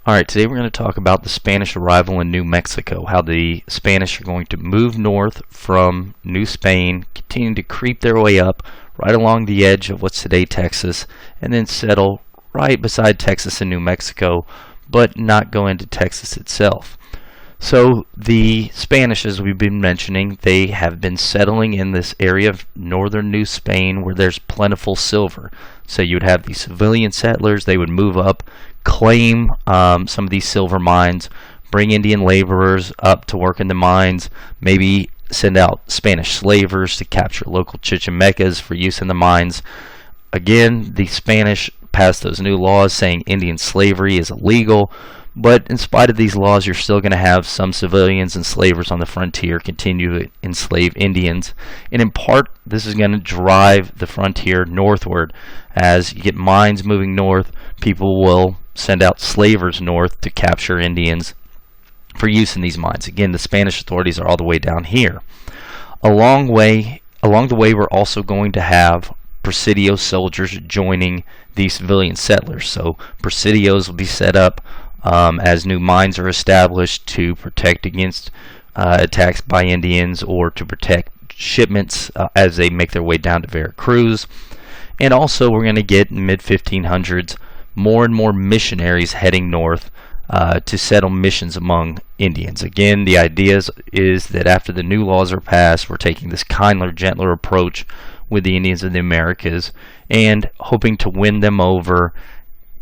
Alright, today we're going to talk about the Spanish arrival in New Mexico, how the Spanish are going to move north from New Spain, continue to creep their way up right along the edge of what's today Texas, and then settle right beside Texas and New Mexico, but not go into Texas itself. So the Spanish, as we've been mentioning, they have been settling in this area of northern New Spain where there's plentiful silver. So you'd have these civilian settlers, they would move up, claim some of these silver mines, bring Indian laborers up to work in the mines, maybe send out Spanish slavers to capture local chichimecas for use in the mines. Again, the Spanish passed those new laws saying Indian slavery is illegal, but in spite of these laws, you're still going to have some civilians and slavers on the frontier continue to enslave Indians. And in part, this is going to drive the frontier northward. As you get mines moving north, people will send out slavers north to capture Indians for use in these mines. Again, the Spanish authorities are all the way down here. Along the way, we're also going to have Presidio soldiers joining these civilian settlers. So Presidios will be set up as new mines are established to protect against attacks by Indians or to protect shipments as they make their way down to Veracruz. And also we're going to get in mid-1500s more and more missionaries heading north to settle missions among Indians. Again, the idea is that after the new laws are passed, we're taking this kinder, gentler approach with the Indians of the Americas and hoping to win them over,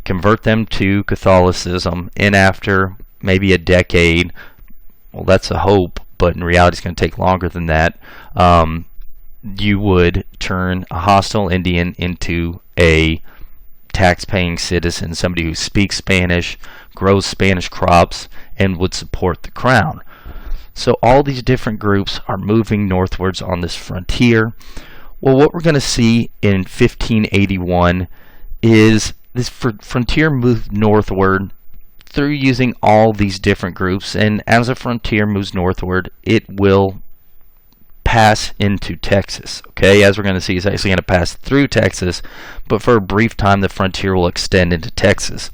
convert them to Catholicism, and after maybe a decade, well, that's a hope, but in reality it's going to take longer than that, you would turn a hostile Indian into a tax-paying citizen, somebody who speaks Spanish, grows Spanish crops, and would support the crown. So all these different groups are moving northwards on this frontier. Well, what we're going to see in 1581 is this frontier moved northward through using all these different groups, and as a frontier moves northward, it will pass into Texas. Okay, as we're going to see, it's actually going to pass through Texas, but for a brief time, the frontier will extend into Texas.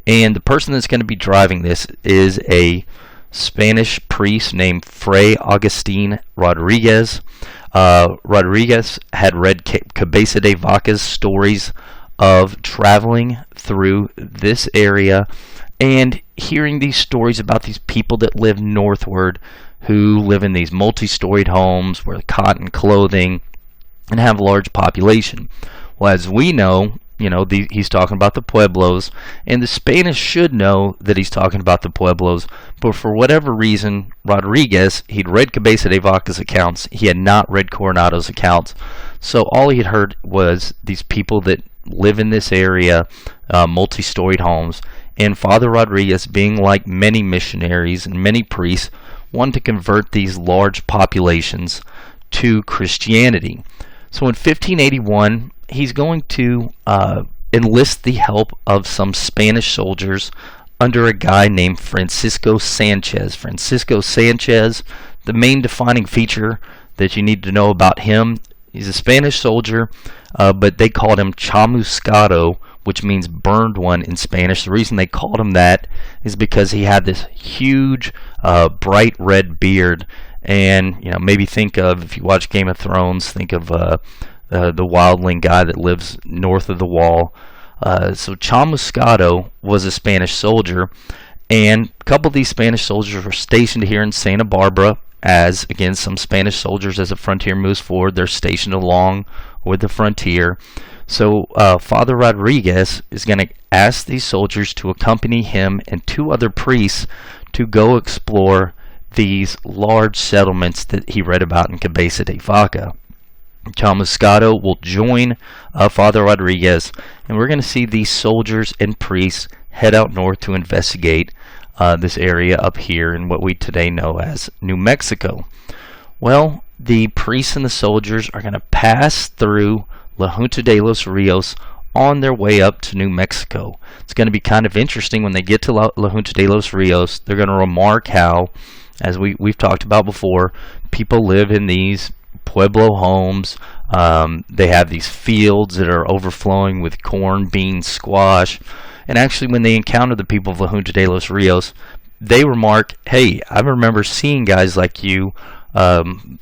And the person that's going to be driving this is a Spanish priest named Fray Agustin Rodriguez. Rodriguez had read Cabeza de Vaca's stories of traveling through this area and hearing these stories about these people that live northward who live in these multi-storied homes, wear cotton clothing, and have a large population. Well, as we know, he's talking about the Pueblos, and the Spanish should know that he's talking about the Pueblos, but for whatever reason, Rodriguez, he'd read Cabeza de Vaca's accounts, he had not read Coronado's accounts, so all he had heard was these people that live in this area, multi-storied homes, and Father Rodriguez, being like many missionaries and many priests, wanted to convert these large populations to Christianity. So in 1581, he's going to enlist the help of some Spanish soldiers under a guy named Francisco Sanchez. Francisco Sanchez, the main defining feature that you need to know about him, he's a Spanish soldier, but they called him Chamuscado, which means burned one in Spanish. The reason they called him that is because he had this huge, bright red beard. And, maybe think of, if you watch Game of Thrones, think of the wildling guy that lives north of the wall. So Chamuscado was a Spanish soldier, and a couple of these Spanish soldiers were stationed here in Santa Barbara. As, again, some Spanish soldiers, as the frontier moves forward, they're stationed along with the frontier. So Father Rodriguez is going to ask these soldiers to accompany him and two other priests to go explore these large settlements that he read about in Cabeza de Vaca. Chamuscado will join Father Rodriguez, and we're going to see these soldiers and priests head out north to investigate this area up here in what we today know as New Mexico. Well, the priests and the soldiers are going to pass through La Junta de los Rios on their way up to New Mexico. It's going to be kind of interesting when they get to La Junta de los Rios. They're going to remark how, as we've talked about before, people live in these Pueblo homes. They have these fields that are overflowing with corn, beans, squash, And actually, when they encounter the people of La Junta de los Rios, they remark, hey, I remember seeing guys like you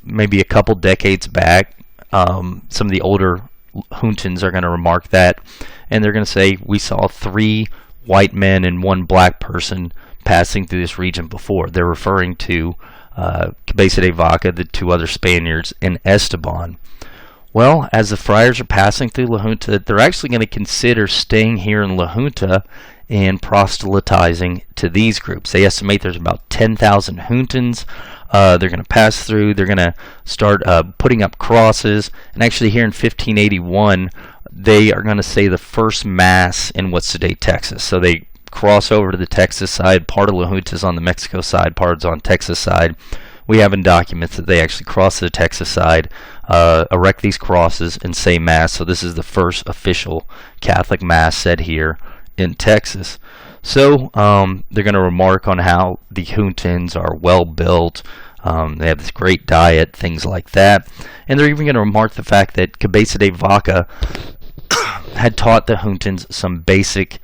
maybe a couple decades back. Some of the older Juntans are going to remark that, and they're going to say, we saw 3 white men and 1 black person passing through this region before. They're referring to Cabeza de Vaca, the 2 other Spaniards, and Esteban. Well, as the friars are passing through La Junta, they're actually going to consider staying here in La Junta and proselytizing to these groups. They estimate there's about 10,000 Juntans. They're going to pass through. They're going to start putting up crosses. And actually here in 1581, they are going to say the first Mass in what's today Texas. So they cross over to the Texas side. Part of La Junta's on the Mexico side, part is on Texas side. We have in documents that they actually cross to the Texas side, erect these crosses, and say Mass. So this is the first official Catholic Mass said here in Texas. So they're going to remark on how the Juntans are well built. They have this great diet, things like that. And they're even going to remark the fact that Cabeza de Vaca had taught the Juntans some basic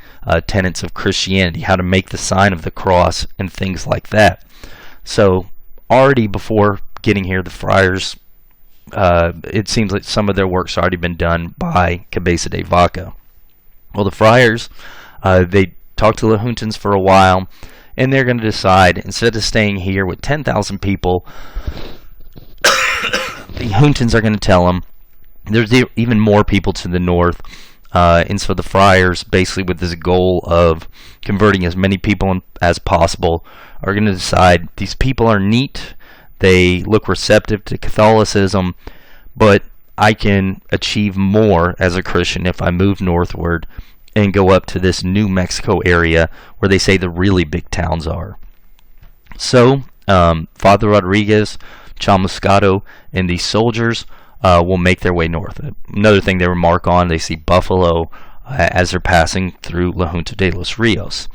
tenets of Christianity, how to make the sign of the cross and things like that. So already before getting here, the friars, it seems like some of their work's already been done by Cabeza de Vaca. Well, the friars, they talk to the Juntans for a while, and they're going to decide, instead of staying here with 10,000 people, the Juntans are going to tell them there's even more people to the north. And so the friars, basically with this goal of converting as many people as possible, are going to decide these people are neat, they look receptive to Catholicism, but I can achieve more as a Christian if I move northward and go up to this New Mexico area where they say the really big towns are. So Father Rodriguez, Chamuscato, and these soldiers will make their way north. Another thing they remark on, they see buffalo as they're passing through La Junta de los Rios.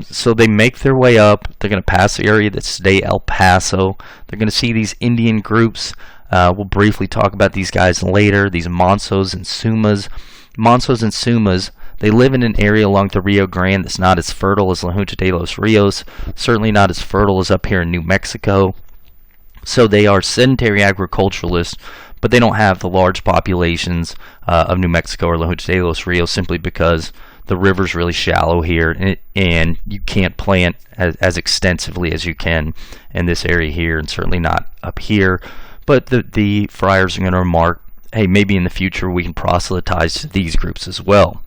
So they make their way up. They're going to pass the area that's today El Paso. They're going to see these Indian groups. We'll briefly talk about these guys later, these Mansos and Sumas. Mansos and Sumas, they live in an area along the Rio Grande that's not as fertile as La Junta de los Rios, certainly not as fertile as up here in New Mexico. So they are sedentary agriculturalists, but they don't have the large populations of New Mexico or La Junta de los Rios, simply because the river's really shallow here, and you can't plant as extensively as you can in this area here, and certainly not up here. But the friars are going to remark, hey, maybe in the future we can proselytize to these groups as well.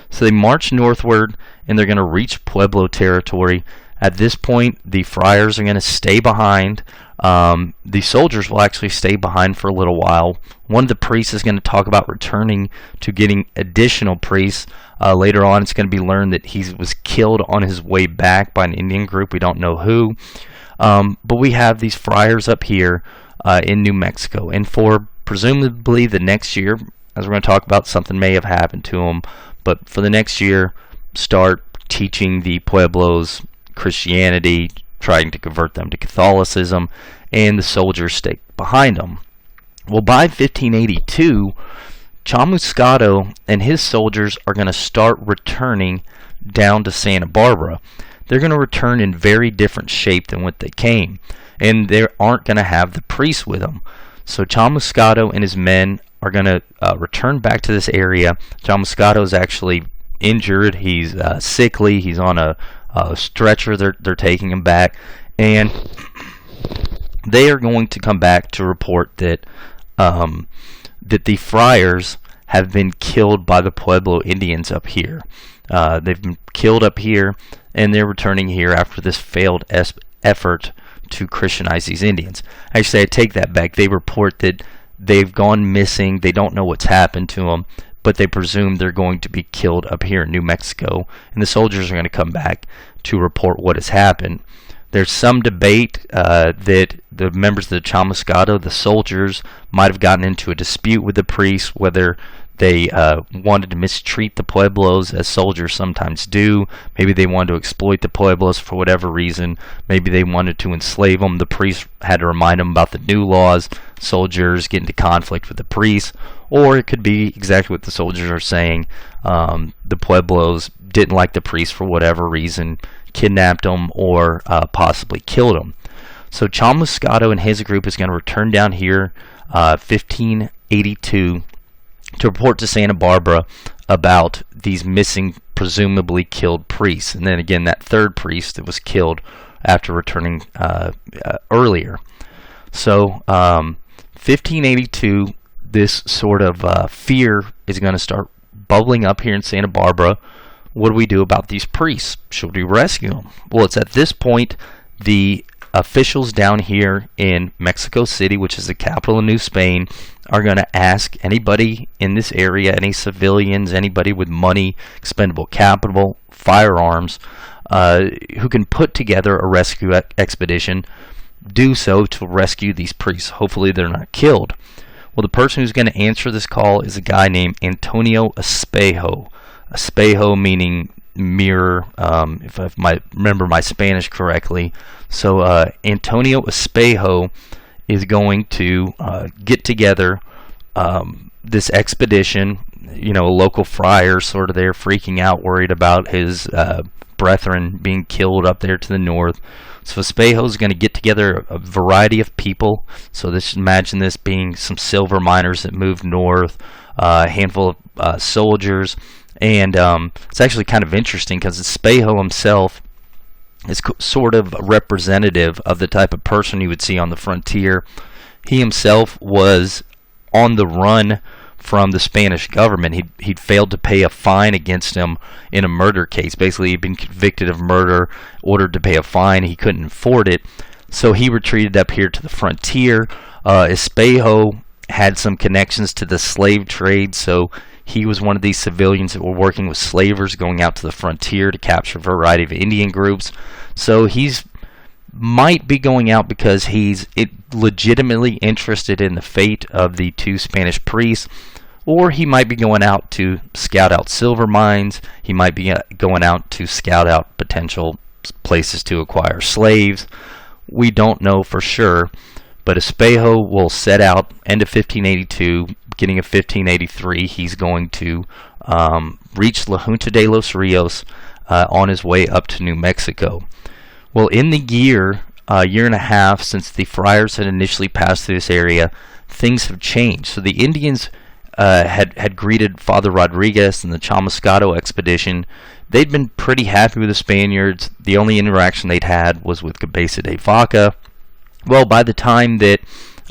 So they march northward, and they're going to reach Pueblo territory. At this point, the friars are going to stay behind. The soldiers will actually stay behind for a little while. One of the priests is going to talk about returning to getting additional priests. Later on, it's going to be learned that he was killed on his way back by an Indian group. We don't know who. But we have these friars up here in New Mexico. And for presumably the next year, as we're going to talk about, something may have happened to them. But for the next year, start teaching the Pueblos Christianity, trying to convert them to Catholicism, and the soldiers stay behind them. Well, by 1582, Chamuscato and his soldiers are going to start returning down to Santa Barbara. They're going to return in very different shape than what they came, and they aren't going to have the priests with them. So Chamuscato and his men are going to return back to this area. Chamuscato is actually injured. He's sickly. He's on a stretcher. They're taking him back, and they are going to come back to report that that the friars have been killed by the Pueblo Indians up here. They've been killed up here, and they're returning here after this failed effort to Christianize these Indians. Actually, I take that back. They report that they've gone missing. They don't know what's happened to them, but they presume they're going to be killed up here in New Mexico, and the soldiers are going to come back to report what has happened. There's some debate that the members of the Chamuscato, the soldiers, might have gotten into a dispute with the priests, whether they wanted to mistreat the Pueblos, as soldiers sometimes do. Maybe they wanted to exploit the Pueblos for whatever reason. Maybe they wanted to enslave them. The priests had to remind them about the new laws. Soldiers get into conflict with the priests. Or it could be exactly what the soldiers are saying. The Pueblos didn't like the priest for whatever reason, kidnapped him, or possibly killed him. So Chamuscato and his group is going to return down here 1582 to report to Santa Barbara about these missing, presumably killed priests. And then again, that third priest that was killed after returning earlier. So 1582, this sort of fear is going to start bubbling up here in Santa Barbara. What do we do about these priests? Should we rescue them? Well, it's at this point the officials down here in Mexico City, which is the capital of New Spain, are going to ask anybody in this area, any civilians, anybody with money, expendable capital, firearms, who can put together a rescue expedition, do so to rescue these priests. Hopefully they're not killed. Well, the person who's going to answer this call is a guy named Antonio Espejo. Espejo meaning mirror, if I remember my Spanish correctly. So Antonio Espejo is going to get together this expedition. You know, a local friar sort of there freaking out, worried about his brethren being killed up there to the north. So Espejo is going to get together a variety of people. So imagine this being some silver miners that moved north, a handful of soldiers. And it's actually kind of interesting because Espejo himself is sort of representative of the type of person you would see on the frontier. He himself was on the run from the Spanish government. He'd failed to pay a fine against him in a murder case. Basically, he'd been convicted of murder, ordered to pay a fine. He couldn't afford it, so he retreated up here to the frontier. Espejo had some connections to the slave trade, so he was one of these civilians that were working with slavers going out to the frontier to capture a variety of Indian groups. So he's might be going out because he's legitimately interested in the fate of the two Spanish priests, or he might be going out to scout out silver mines. He might be going out to scout out potential places to acquire slaves. We don't know for sure, but Espejo will set out end of 1582, beginning of 1583. He's going to reach La Junta de los Rios on his way up to New Mexico. Well, in the year and a half since the friars had initially passed through this area, things have changed. So the Indians had greeted Father Rodriguez and the Chamuscato expedition. They'd been pretty happy with the Spaniards. The only interaction they'd had was with Cabeza de Vaca. Well, by the time that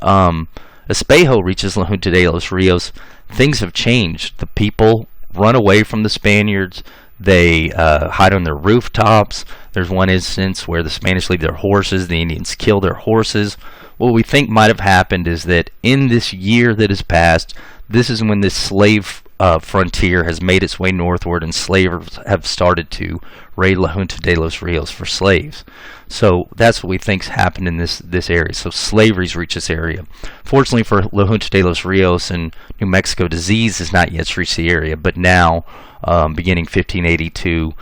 Espejo reaches La Junta de los Rios, things have changed. The people run away from the Spaniards. They hide on their rooftops. There's one instance where the Spanish leave their horses. The Indians kill their horses. What we think might have happened is that in this year that has passed, this is when this slave frontier has made its way northward, and slavers have started to raid La Junta de los Rios for slaves. So that's what we think's happened in this area. So slavery's reached this area. Fortunately for La Junta de los Rios and New Mexico, disease has not yet reached the area, but now, beginning 1582,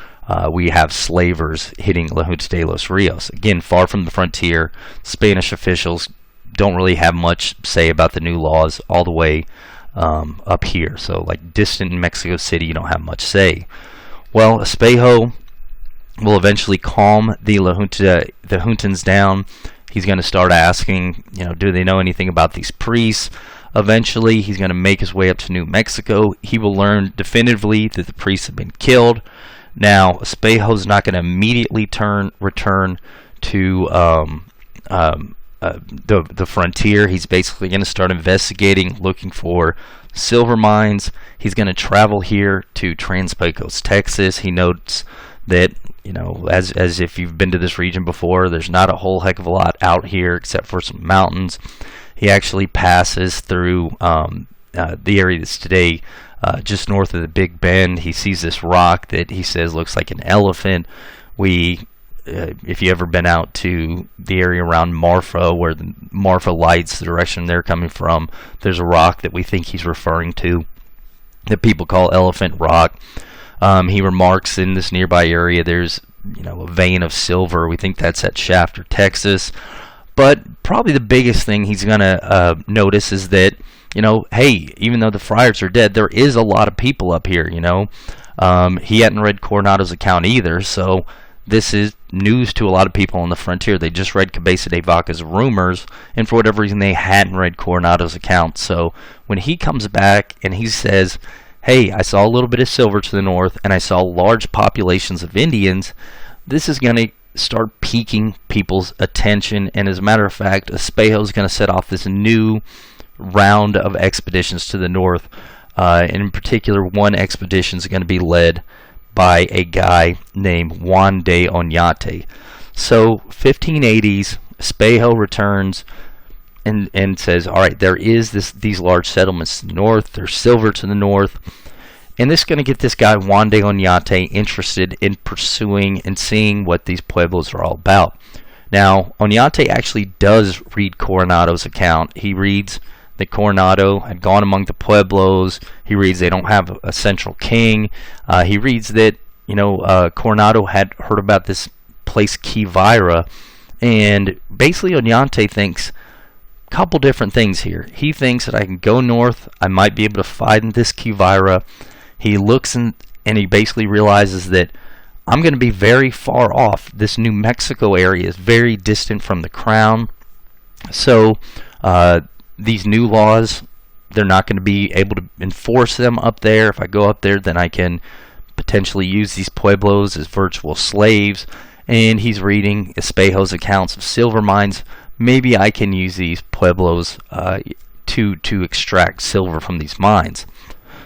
we have slavers hitting La Junta de los Rios. Again, far from the frontier. Spanish officials don't really have much say about the new laws all the way up here. So like distant in Mexico City, you don't have much say. Well, Espejo will eventually calm the Juntans down. He's going to start asking, do they know anything about these priests? Eventually, he's going to make his way up to New Mexico. He will learn definitively that the priests have been killed. Now, Espejo's not going to immediately return to the frontier. He's basically going to start investigating, looking for silver mines. He's going to travel here to Trans-Pecos, Texas. He notes that, as if you've been to this region before, there's not a whole heck of a lot out here except for some mountains. He actually passes through the area that's today just north of the Big Bend. He sees this rock that he says looks like an elephant. If you ever been out to the area around Marfa, where the Marfa lights, the direction they're coming from, there's a rock that we think he's referring to that people call Elephant Rock. He remarks in this nearby area there's a vein of silver. We think that's at Shafter, Texas. But probably the biggest thing he's going to notice is that, hey, even though the friars are dead, there is a lot of people up here, He hadn't read Coronado's account either, so this is news to a lot of people on the frontier. They just read Cabeza de Vaca's rumors, and for whatever reason they hadn't read Coronado's account. So when he comes back and he says, hey, I saw a little bit of silver to the north, and I saw large populations of Indians, this is going to start piquing people's attention. And as a matter of fact, Espejo is going to set off this new round of expeditions to the north. And in particular, one expedition is going to be led by a guy named Juan de Oñate. So 1580s, Espejo returns and says, all right, there is these large settlements to the north, there's silver to the north, and this is going to get this guy Juan de Oñate interested in pursuing and seeing what these pueblos are all about. Now, Oñate actually does read Coronado's account. He reads that Coronado had gone among the pueblos. He reads they don't have a central king. He reads that Coronado had heard about this place Quivira, and basically Oñate thinks a couple different things here. He thinks that I can go north, I might be able to find this Quivira. He looks and he basically realizes that I'm going to be very far off. This New Mexico area is very distant from the crown. So these new laws, they're not going to be able to enforce them up there. If I go up there, then I can potentially use these pueblos as virtual slaves. And he's reading Espejo's accounts of silver mines. Maybe I can use these pueblos to extract silver from these mines.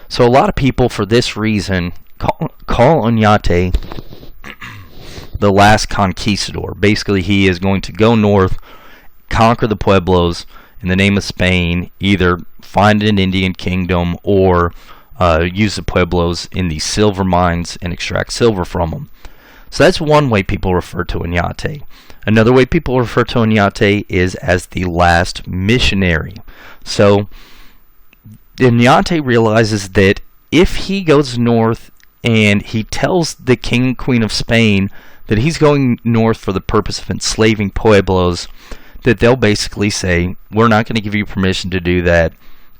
So a lot of people, for this reason, call Oñate the last conquistador. Basically, he is going to go north, conquer the pueblos in the name of Spain, either find an Indian kingdom or use the pueblos in these silver mines and extract silver from them. So that's one way people refer to Oñate. Another way people refer to Oñate is as the last missionary. So Oñate realizes that if he goes north and he tells the king and queen of Spain that he's going north for the purpose of enslaving pueblos, that they'll basically say, we're not going to give you permission to do that.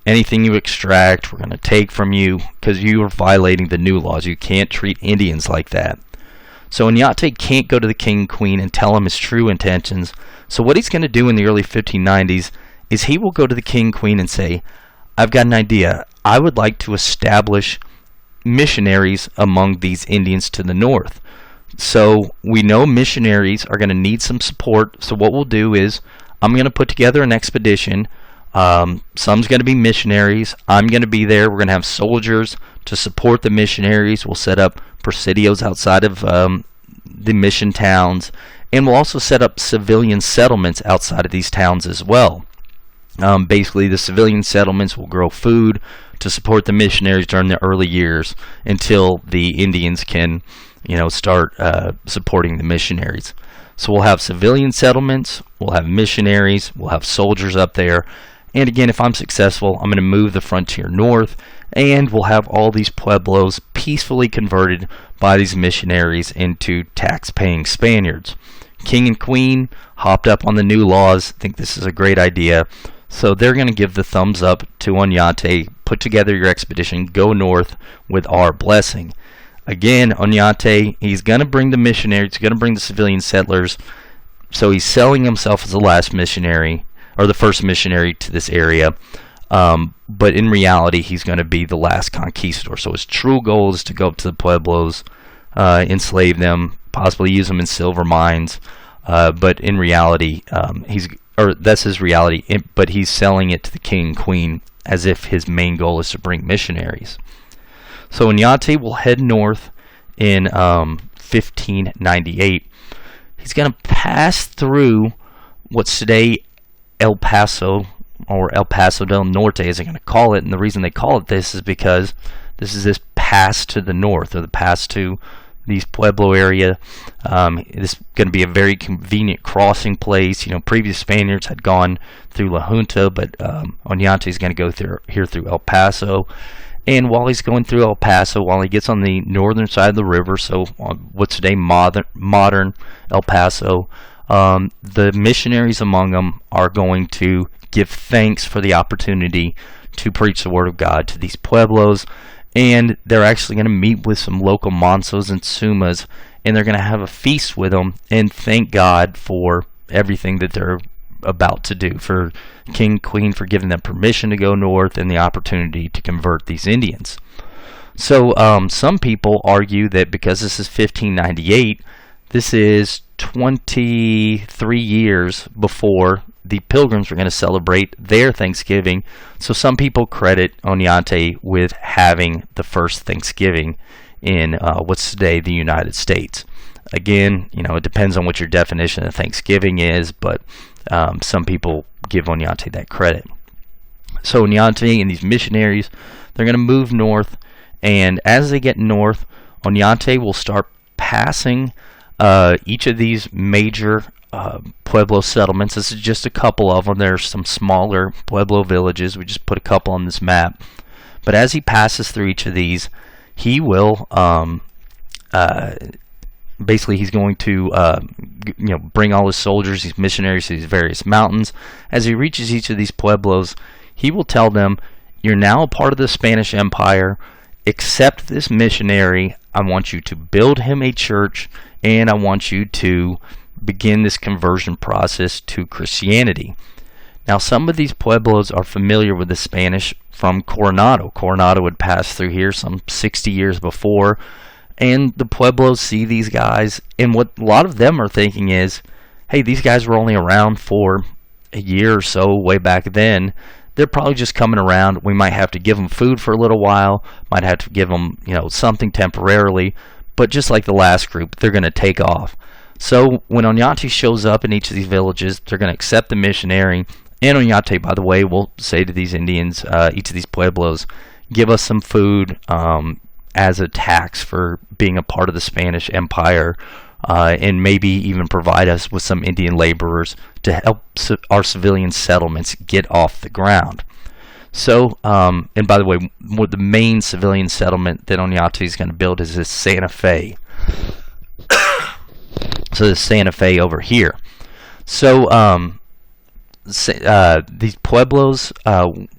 Anything you extract, we're going to take from you because you are violating the new laws. You can't treat Indians like that. So Oñate can't go to the king and queen and tell him his true intentions. So what he's going to do in the early 1590s is he will go to the king and queen and say, I've got an idea. I would like to establish missionaries among these Indians to the north. So we know missionaries are going to need some support. So what we'll do is I'm going to put together an expedition. Some's going to be missionaries. I'm going to be there. We're going to have soldiers to support the missionaries. We'll set up presidios outside of the mission towns. And we'll also set up civilian settlements outside of these towns as well. Basically, the civilian settlements will grow food to support the missionaries during the early years until the Indians can, start supporting the missionaries. So we'll have civilian settlements, we'll have missionaries, we'll have soldiers up there. And again, if I'm successful, I'm going to move the frontier north, and we'll have all these pueblos peacefully converted by these missionaries into tax-paying Spaniards. King and queen hopped up on the new laws, think this is a great idea. So they're going to give the thumbs up to Oñate, put together your expedition, go north with our blessing. Again, Oñate, he's going to bring the missionaries, he's going to bring the civilian settlers. So he's selling himself as the last missionary, or the first missionary to this area. But in reality, he's going to be the last conquistador. So his true goal is to go up to the pueblos, enslave them, possibly use them in silver mines. But in reality, that's his reality, but he's selling it to the king and queen as if his main goal is to bring missionaries. So Oñate will head north in 1598. He's going to pass through what's today El Paso, or El Paso del Norte, as they're going to call it. And the reason they call it this is because this is this pass to the north, or the pass to these Pueblo area. This is going to be a very convenient crossing place. Previous Spaniards had gone through La Junta, but Oñate is going to go through El Paso. And while he's going through El Paso, while he gets on the northern side of the river, so on what's today modern El Paso, the missionaries among them are going to give thanks for the opportunity to preach the word of God to these pueblos. and they're actually going to meet with some local Mansos and Sumas, and they're going to have a feast with them and thank God for everything that they're about to do, for King Queen for giving them permission to go north and the opportunity to convert these Indians. So some people argue that because this is 1598, this is 23 years before the Pilgrims were going to celebrate their Thanksgiving. So some people credit Oneonta with having the first Thanksgiving in what's today the United States. Again, it depends on what your definition of Thanksgiving is, but some people give Oneonta that credit. So Oneonta and these missionaries, they're going to move north, and as they get north, Oneonta will start passing each of these major Pueblo settlements. This is just a couple of them. There's some smaller Pueblo villages. We just put a couple on this map. But as he passes through each of these, he will basically he's going to bring all his soldiers, these missionaries, to these various mountains. As he reaches each of these pueblos, he will tell them, "You're now a part of the Spanish Empire. Accept this missionary. I want you to build him a church, and I want you to begin this conversion process to Christianity." Now, some of these pueblos are familiar with the Spanish from Coronado. Coronado had passed through here some 60 years before, and the pueblos see these guys, and what a lot of them are thinking is, hey, these guys were only around for a year or so way back then. They're probably just coming around. We might have to give them food for a little while, might have to give them, something temporarily, but just like the last group, they're going to take off. So when Oneonta shows up in each of these villages, they're going to accept the missionary. And Oneonta, by the way, will say to these Indians, each of these pueblos, give us some food as a tax for being a part of the Spanish Empire, and maybe even provide us with some Indian laborers to help our civilian settlements get off the ground. So, and by the way, the main civilian settlement that Oneonta is going to build is this Santa Fe. So this Santa Fe over here. So these pueblos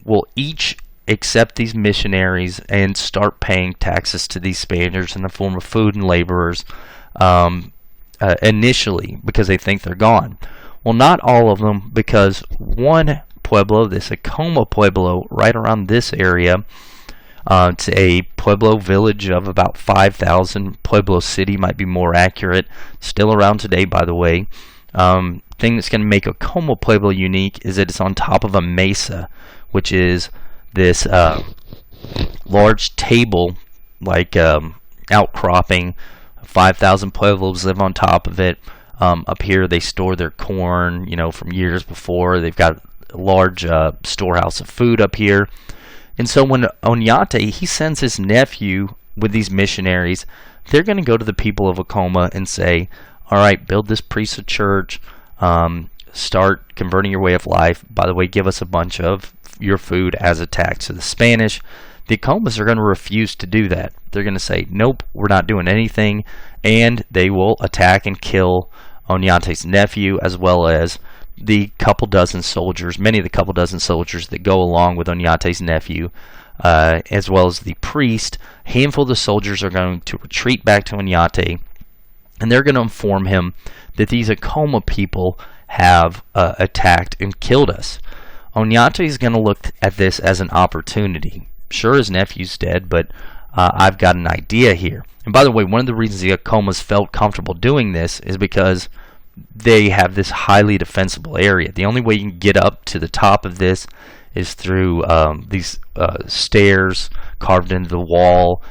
will each accept these missionaries and start paying taxes to these Spaniards in the form of food and laborers initially, because they think they're gone. Well, not all of them, because one pueblo, this Acoma Pueblo, right around this area, it's a Pueblo village of about 5,000. Pueblo City might be more accurate. Still around today, by the way. Thing that's going to make Acoma Pueblo unique is that it's on top of a mesa, which is this large table, like outcropping. 5,000 Pueblos live on top of it. Up here, they store their corn, from years before. They've got a large storehouse of food up here. And so when Oneonta, he sends his nephew with these missionaries, they're going to go to the people of Acoma and say, all right, build this priesthood church, start converting your way of life. By the way, give us a bunch of your food as a tax to the Spanish. The Acomas are going to refuse to do that. They're going to say, nope, we're not doing anything, and they will attack and kill Oneonta's nephew, as well as the couple dozen soldiers, many of the couple dozen soldiers that go along with Oneonta's nephew, as well as the priest. A handful of the soldiers are going to retreat back to Oneonta, and they're going to inform him that these Acoma people have attacked and killed us. Oneonta is going to look at this as an opportunity. Sure, his nephew's dead, but I've got an idea here. And by the way, one of the reasons the Acomas felt comfortable doing this is because they have this highly defensible area. The only way you can get up to the top of this is through these stairs carved into the wall,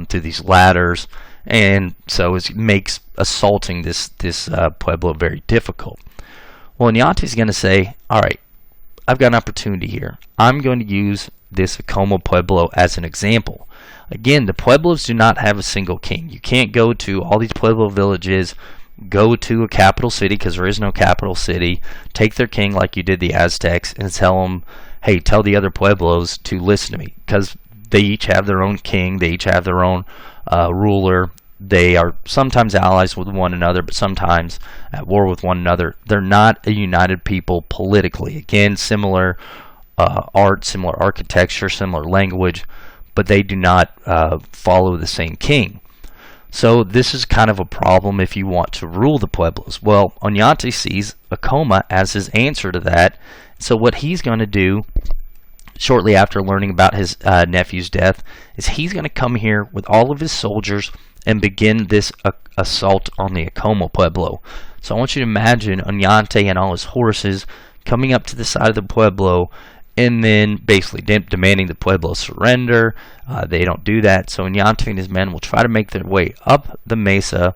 through these ladders, and so it makes assaulting this pueblo very difficult. Well, Oneonta is going to say, all right, I've got an opportunity here. I'm going to use this Acoma Pueblo as an example. Again, the Pueblos do not have a single king. You can't go to all these Pueblo villages, go to a capital city, because there is no capital city, take their king like you did the Aztecs, and tell them, hey, tell the other Pueblos to listen to me, because they each have their own king, they each have their own ruler. They are sometimes allies with one another, but sometimes at war with one another. They're not a united people politically. Again, similar art, similar architecture, similar language, but they do not follow the same king. So this is kind of a problem if you want to rule the Pueblos. Well, Oneonta sees Acoma as his answer to that. So what he's going to do shortly after learning about his nephew's death is he's going to come here with all of his soldiers and begin this assault on the Acoma Pueblo. So I want you to imagine Oneonta and all his horses coming up to the side of the Pueblo and then basically demanding the Pueblo surrender. They don't do that, so Oneonta and his men will try to make their way up the mesa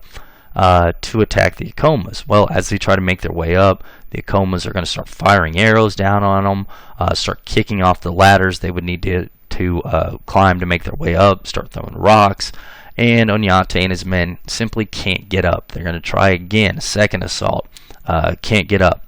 to attack the Acomas. Well, as they try to make their way up, the Acomas are going to start firing arrows down on them, start kicking off the ladders they would need to climb to make their way up, start throwing rocks, and Oneonta and his men simply can't get up. They're going to try again, a second assault, can't get up.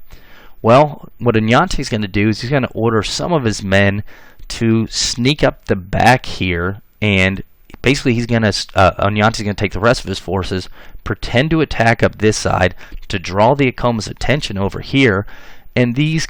Well, what Oneonta is going to do is he's going to order some of his men to sneak up the back here, and basically he's going to Oneonta is going to take the rest of his forces, pretend to attack up this side to draw the Acoma's attention over here, and these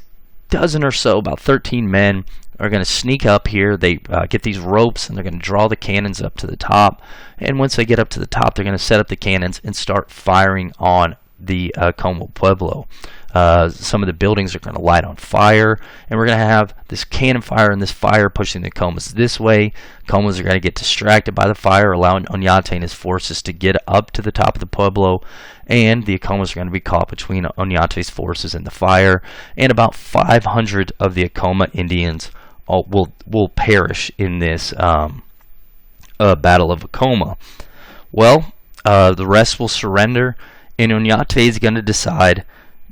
dozen or so, about 13 men, are going to sneak up here. They get these ropes and they're going to draw the cannons up to the top, and once they get up to the top, they're going to set up the cannons and start firing on the Acoma Pueblo. Some of the buildings are going to light on fire, and we're going to have this cannon fire and this fire pushing the Acomas this way. Acomas are going to get distracted by the fire, allowing Oneonta and his forces to get up to the top of the Pueblo, and the Acomas are going to be caught between Oneonta's forces and the fire, and about 500 of the Acoma Indians will perish in this Battle of Acoma. Well, the rest will surrender, and Oneonta is going to decide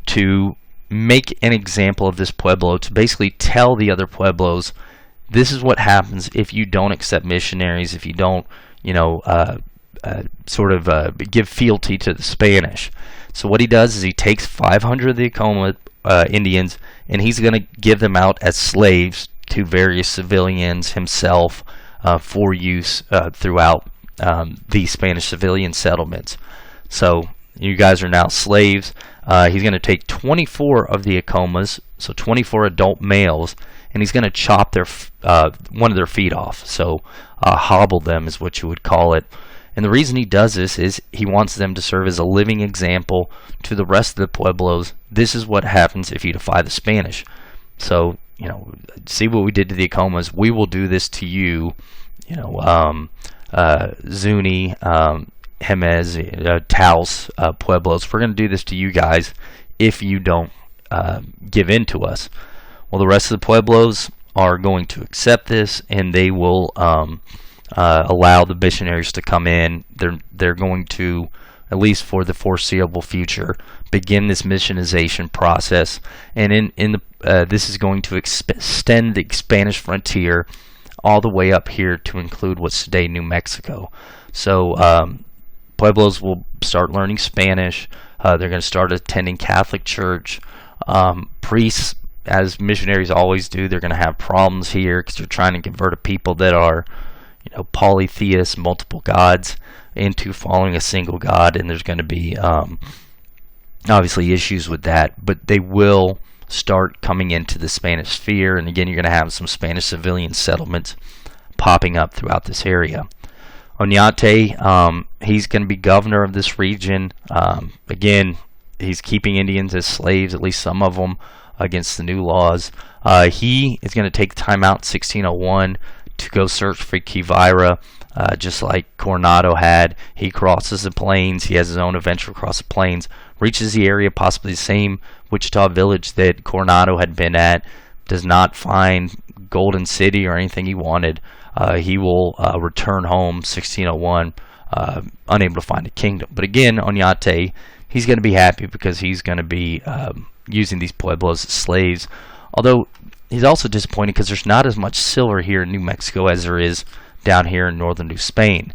to make an example of this Pueblo, to basically tell the other Pueblos, this is what happens if you don't accept missionaries, if you don't, give fealty to the Spanish. So what he does is he takes 500 of the Acoma Indians, and he's going to give them out as slaves to various civilians himself for use throughout the Spanish civilian settlements. So you guys are now slaves. He's going to take 24 of the Acomas, so 24 adult males, and he's going to chop their one of their feet off. So hobble them is what you would call it. And the reason he does this is he wants them to serve as a living example to the rest of the Pueblos. This is what happens if you defy the Spanish. So, see what we did to the Acomas. We will do this to you, Zuni, Jemez, Taos, Pueblos. We're going to do this to you guys if you don't give in to us. Well, the rest of the Pueblos are going to accept this, and they will allow the missionaries to come in. They're going to, at least for the foreseeable future, begin this missionization process, and this is going to extend the Spanish frontier all the way up here to include what's today New Mexico. So Pueblos will start learning Spanish. They're going to start attending Catholic church. Priests, as missionaries always do, they're going to have problems here because they're trying to convert a people that are, polytheists, multiple gods, into following a single God, and there's going to be obviously issues with that. But they will start coming into the Spanish sphere, and again, you're going to have some Spanish civilian settlements popping up throughout this area. Oneonta, he's going to be governor of this region. Again, he's keeping Indians as slaves, at least some of them, against the new laws. He is going to take time out in 1601 to go search for Quivira, just like Coronado had. He crosses the plains. He has his own adventure across the plains, reaches the area, possibly the same Wichita village that Coronado had been at, does not find Golden City or anything he wanted. He will return home 1601, unable to find a kingdom. But again, Oneonta, he's going to be happy because he's going to be using these Pueblos as slaves. Although he's also disappointed because there's not as much silver here in New Mexico as there is down here in northern New Spain.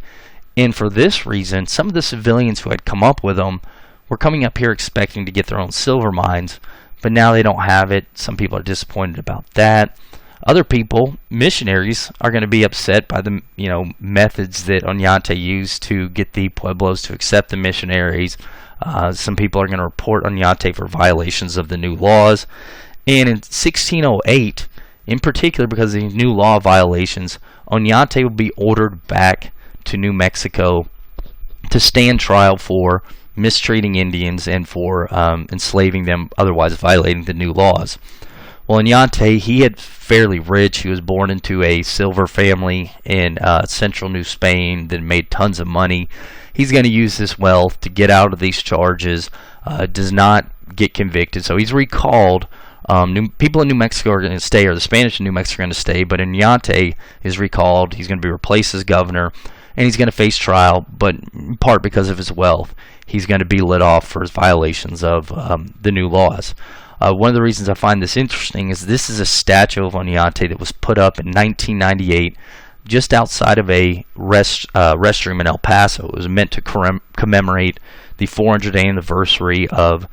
And for this reason, some of the civilians who had come up with him were coming up here expecting to get their own silver mines, but now they don't have it. Some people are disappointed about that. Other people, missionaries, are going to be upset by the methods that Oneonta used to get the Pueblos to accept the missionaries. Some people are going to report Oneonta for violations of the new laws. And in 1608, in particular because of these new law violations, Oneonta will be ordered back to New Mexico to stand trial for mistreating Indians and for enslaving them, otherwise violating the new laws. Well, Oneonta, he had fairly rich. He was born into a silver family in central New Spain that made tons of money. He's going to use this wealth to get out of these charges, does not get convicted, so he's recalled. People in New Mexico are going to stay, or the Spanish in New Mexico are going to stay, but Oneonta is recalled. He's going to be replaced as governor, and he's going to face trial, but in part because of his wealth. He's going to be let off for his violations of the new laws. One of the reasons I find this interesting is this is a statue of Oneonta that was put up in 1998 just outside of a restroom in El Paso. It was meant to commemorate the 400th anniversary of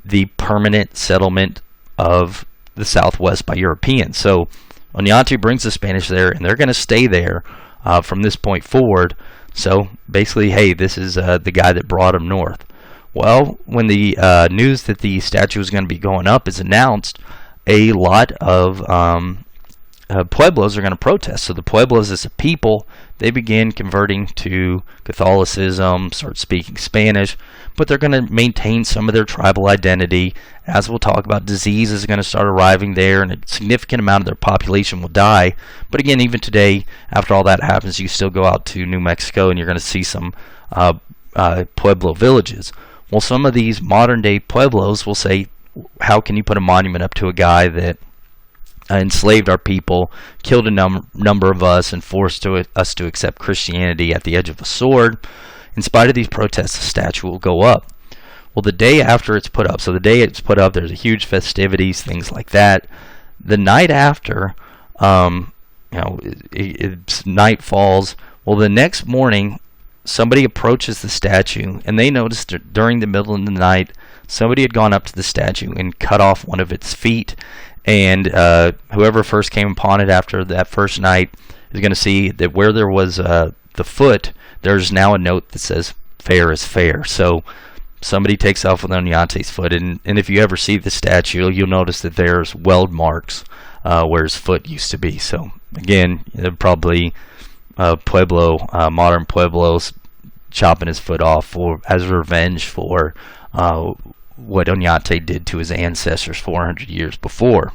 the permanent settlement of the Southwest by Europeans. So Oneonta brings the Spanish there, and they're going to stay there from this point forward. So basically, hey, this is the guy that brought them north. Well, when the news that the statue is going to be going up is announced, a lot of Pueblos are going to protest. So the Pueblos as a people, they begin converting to Catholicism, start speaking Spanish, but they're going to maintain some of their tribal identity. As we'll talk about, disease is going to start arriving there, and a significant amount of their population will die. But again, even today, after all that happens, you still go out to New Mexico, and you're going to see some Pueblo villages. Well, some of these modern-day Pueblos will say, how can you put a monument up to a guy that enslaved our people, killed a number of us, and forced us to accept Christianity at the edge of a sword? In spite of these protests, the statue will go up. Well, the day after it's put up, so the day it's put up, there's a huge festivities, things like that. The night after, night falls. Well, the next morning, somebody approaches the statue, and they noticed that during the middle of the night, somebody had gone up to the statue and cut off one of its feet. And whoever first came upon it after that first night is going to see that where there was the foot, there's now a note that says, "Fair is fair." So somebody takes off with Oneonta's foot, and if you ever see the statue, you'll notice that there's weld marks where his foot used to be. So again, probably modern Pueblos chopping his foot off as revenge for what Oneonta did to his ancestors 400 years before.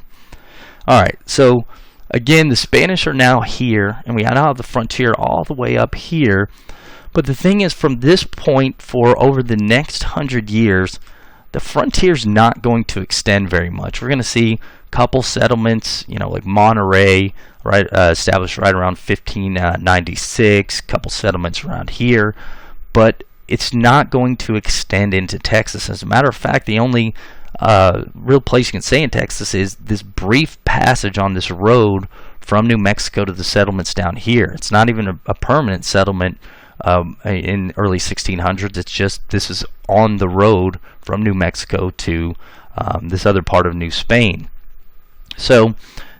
Alright, so again, the Spanish are now here, and we now have the frontier all the way up here. But the thing is, from this point for over the next 100 years, the frontier's not going to extend very much. We're going to see a couple settlements, like Monterey, right, established right around 1596, couple settlements around here, but it's not going to extend into Texas. As a matter of fact, the only real place you can say in Texas is this brief passage on this road from New Mexico to the settlements down here. It's not even a permanent settlement in early 1600s. It's just this is on the road from New Mexico to this other part of New Spain. So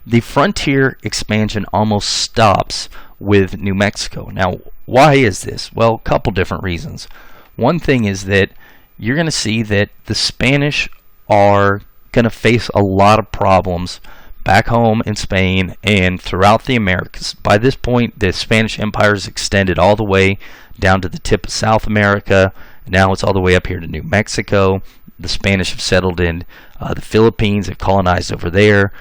the frontier expansion almost stops with New Mexico. Now, why is this? Well, a couple different reasons. One thing is that you're going to see that the Spanish are going to face a lot of problems back home in Spain and throughout the Americas. By this point, the Spanish Empire is extended all the way down to the tip of South America. Now it's all the way up here to New Mexico. The Spanish have settled in the Philippines, have colonized over there.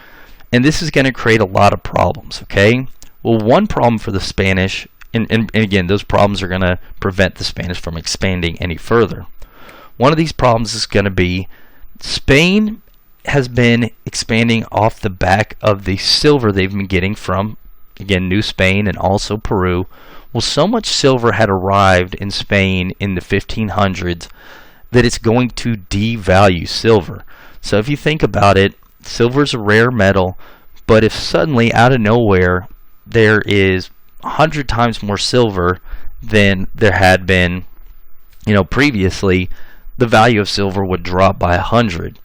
And this is going to create a lot of problems, okay? Well, one problem for the Spanish, and again, those problems are going to prevent the Spanish from expanding any further. One of these problems is going to be Spain has been expanding off the back of the silver they've been getting from, again, New Spain and also Peru. Well, so much silver had arrived in Spain in the 1500s that it's going to devalue silver. So if you think about it, silver is a rare metal, but if suddenly out of nowhere there is 100 times more silver than there had been, previously, the value of silver would drop by 100.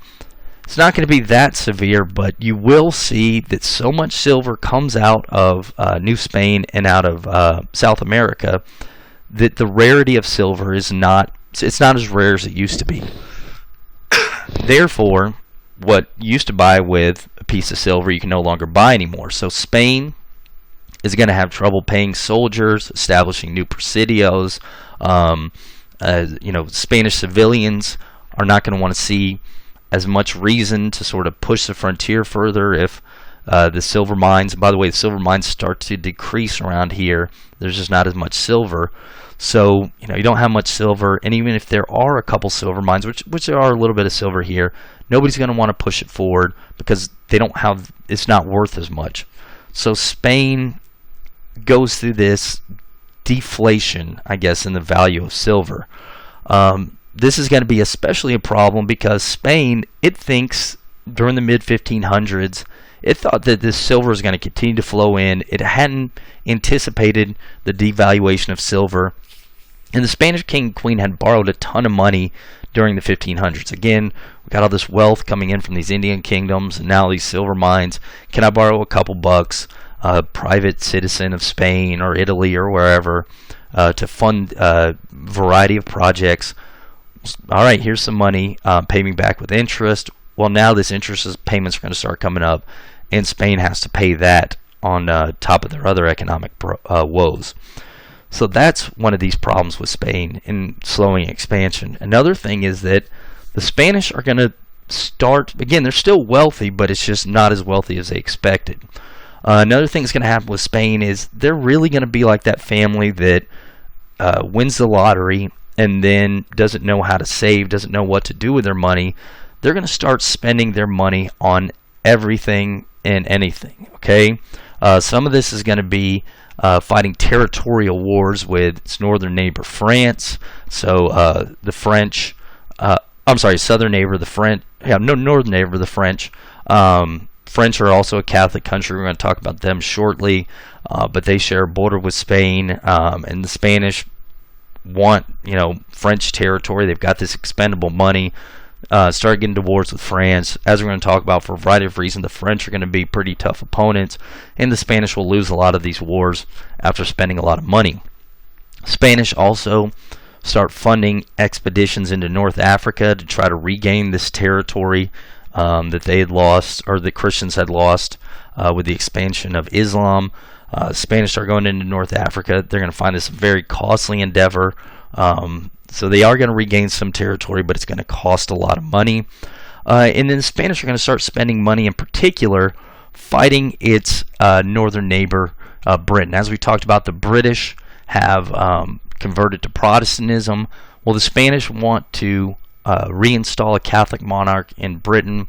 It's not going to be that severe, but you will see that so much silver comes out of New Spain and out of South America that the rarity of silver it's not as rare as it used to be. Therefore, what you used to buy with a piece of silver you can no longer buy anymore. So Spain is going to have trouble paying soldiers, establishing new presidios. Spanish civilians are not going to want to see as much reason to sort of push the frontier further if the silver mines, by the way, the silver mines start to decrease around here. There's just not as much silver. So, you don't have much silver, and even if there are a couple silver mines, which there are a little bit of silver here, nobody's going to want to push it forward because it's not worth as much. So Spain goes through this deflation, I guess, in the value of silver. This is going to be especially a problem because Spain, it thinks during the mid-1500s, it thought that this silver is going to continue to flow in. It hadn't anticipated the devaluation of silver. And the Spanish king and queen had borrowed a ton of money during the 1500s. Again, we got all this wealth coming in from these Indian kingdoms and now these silver mines. Can I borrow a couple bucks? A private citizen of Spain or Italy or wherever to fund a variety of projects. All right, here's some money. Pay me back with interest. Well, now this interest payments are going to start coming up, and Spain has to pay that on top of their other economic woes. So that's one of these problems with Spain in slowing expansion. Another thing is that the Spanish are going to start, again, they're still wealthy, but it's just not as wealthy as they expected. Another thing that's going to happen with Spain is they're really going to be like that family that wins the lottery and then doesn't know how to save, doesn't know what to do with their money. They're going to start spending their money on everything and anything, okay? Some of this is going to be fighting territorial wars with its northern neighbor France. So the French, southern neighbor, the French, northern neighbor, the French. French are also a Catholic country. We're going to talk about them shortly, but they share a border with Spain, and the Spanish want, French territory. They've got this expendable money. Start getting to wars with France. As we're going to talk about, for a variety of reasons, the French are going to be pretty tough opponents, and the Spanish will lose a lot of these wars after spending a lot of money. Spanish also start funding expeditions into North Africa to try to regain this territory that they had lost, or the Christians had lost with the expansion of Islam. Spanish are going into North Africa. They're going to find this a very costly endeavor. So they are going to regain some territory, but it's going to cost a lot of money. And then the Spanish are going to start spending money, in particular, fighting its northern neighbor, Britain. As we talked about, the British have converted to Protestantism. Well, the Spanish want to reinstall a Catholic monarch in Britain.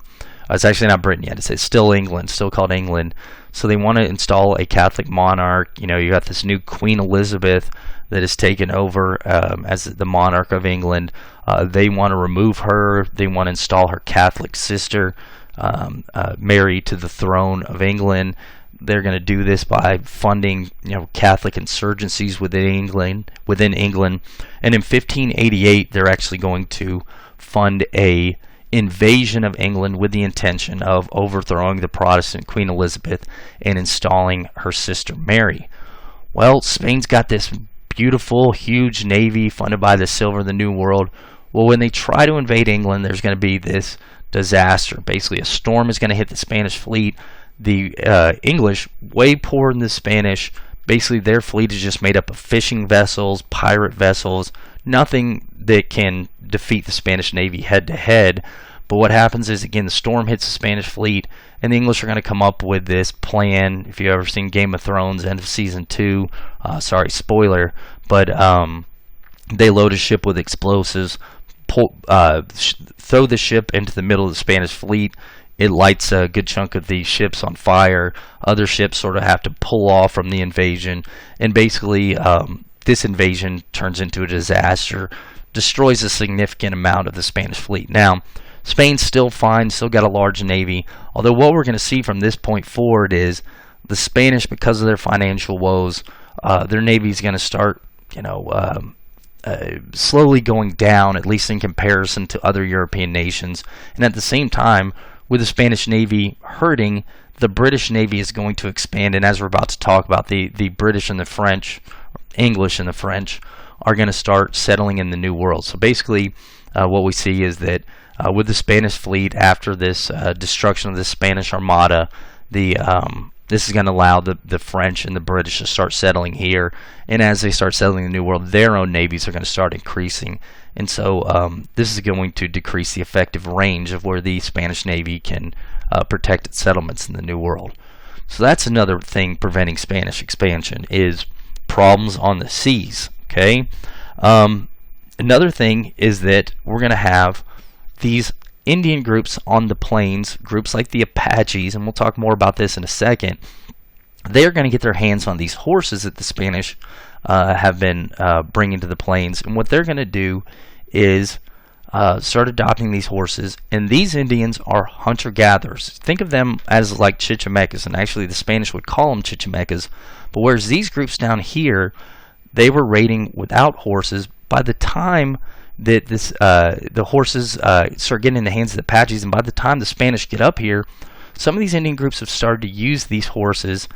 It's actually not Britain yet. It's still England, still called England. So they want to install a Catholic monarch. You got this new Queen Elizabeth that has taken over as the monarch of England. They want to remove her. They want to install her Catholic sister, Mary, to the throne of England. They're going to do this by funding, Catholic insurgencies within England. And in 1588, they're actually going to fund a invasion of England with the intention of overthrowing the Protestant Queen Elizabeth and installing her sister Mary. Well, Spain's got this beautiful, huge navy funded by the silver of the New World. Well, when they try to invade England, there's going to be this disaster. Basically, a storm is going to hit the Spanish fleet. The English, way poorer than the Spanish, basically their fleet is just made up of fishing vessels, pirate vessels, nothing that can defeat the Spanish Navy head to head. But what happens is, again, the storm hits the Spanish fleet, and the English are going to come up with this plan. If you've ever seen Game of Thrones, end of season 2, sorry, spoiler, but they load a ship with explosives, throw the ship into the middle of the Spanish fleet. It lights a good chunk of these ships on fire. Other ships sort of have to pull off from the invasion, and basically this invasion turns into a disaster, destroys a significant amount of the Spanish fleet. Now, Spain's still fine, still got a large navy, although what we're going to see from this point forward is the Spanish, because of their financial woes, their navy is going to start, slowly going down, at least in comparison to other European nations. And at the same time, with the Spanish Navy hurting, the British Navy is going to expand. And as we're about to talk about, the British and the French, English and the French, are going to start settling in the New World. So basically, what we see is that with the Spanish fleet, after this destruction of the Spanish Armada, the This is going to allow the French and the British to start settling here, and as they start settling the New World, their own navies are going to start increasing. And so this is going to decrease the effective range of where the Spanish Navy can protect its settlements in the New World. So that's another thing preventing Spanish expansion, is problems on the seas. Okay. Another thing is that we're going to have these Indian groups on the plains, groups like the Apaches, and we'll talk more about this in a second. They're going to get their hands on these horses that the Spanish have been bringing to the plains, and what they're going to do is start adopting these horses. And these Indians are hunter-gatherers. Think of them as like Chichimecas, and actually the Spanish would call them Chichimecas. But whereas these groups down here, they were raiding without horses. By the time that the horses start getting in the hands of the Apaches, and by the time the Spanish get up here, some of these Indian groups have started to use these horses,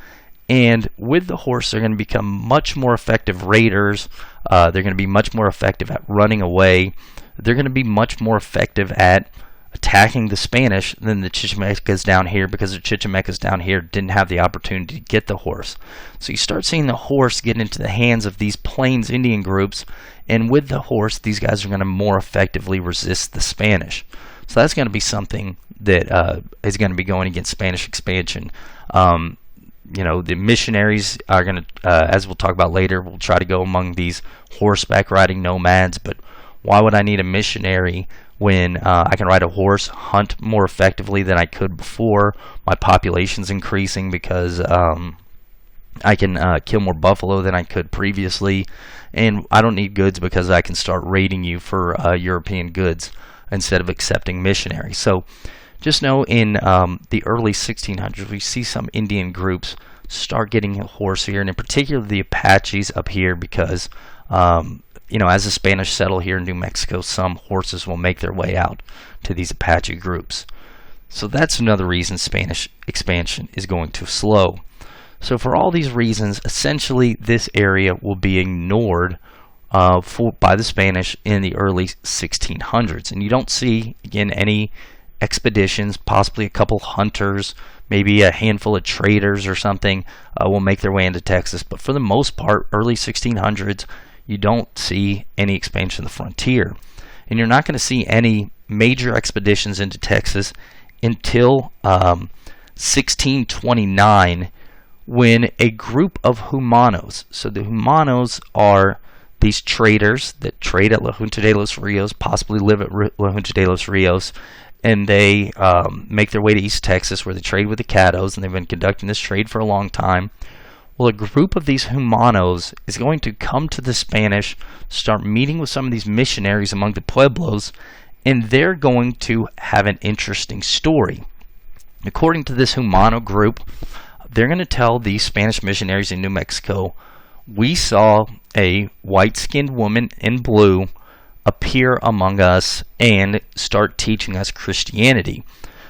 and with the horse they're going to become much more effective raiders. They're going to be much more effective at running away. They're going to be much more effective at attacking the Spanish than the Chichimecas down here, because the Chichimecas down here didn't have the opportunity to get the horse. So you start seeing the horse get into the hands of these Plains Indian groups, and with the horse, these guys are going to more effectively resist the Spanish. So that's going to be something that is going to be going against Spanish expansion. The missionaries are going to, as we'll talk about later, will try to go among these horseback riding nomads. But why would I need a missionary when I can ride a horse, hunt more effectively than I could before? My population's increasing because I can kill more buffalo than I could previously, and I don't need goods because I can start raiding you for European goods instead of accepting missionaries. So just know in the early 1600s, we see some Indian groups start getting a horse here, and in particular the Apaches up here, because as the Spanish settle here in New Mexico, some horses will make their way out to these Apache groups. So that's another reason Spanish expansion is going to slow. So for all these reasons, essentially this area will be ignored by the Spanish in the early 1600s. And you don't see, again, any expeditions, possibly a couple hunters, maybe a handful of traders or something will make their way into Texas. But for the most part, early 1600s, you don't see any expansion of the frontier. And you're not going to see any major expeditions into Texas until 1629, when a group of Humanos, so the Humanos are these traders that trade at La Junta de los Rios, possibly live at La Junta de los Rios, and they make their way to East Texas, where they trade with the Caddos, and they've been conducting this trade for a long time. Well, a group of these Humanos is going to come to the Spanish, start meeting with some of these missionaries among the pueblos, and they're going to have an interesting story. According to this Humano group, they're going to tell these Spanish missionaries in New Mexico, we saw a white-skinned woman in blue appear among us and start teaching us Christianity.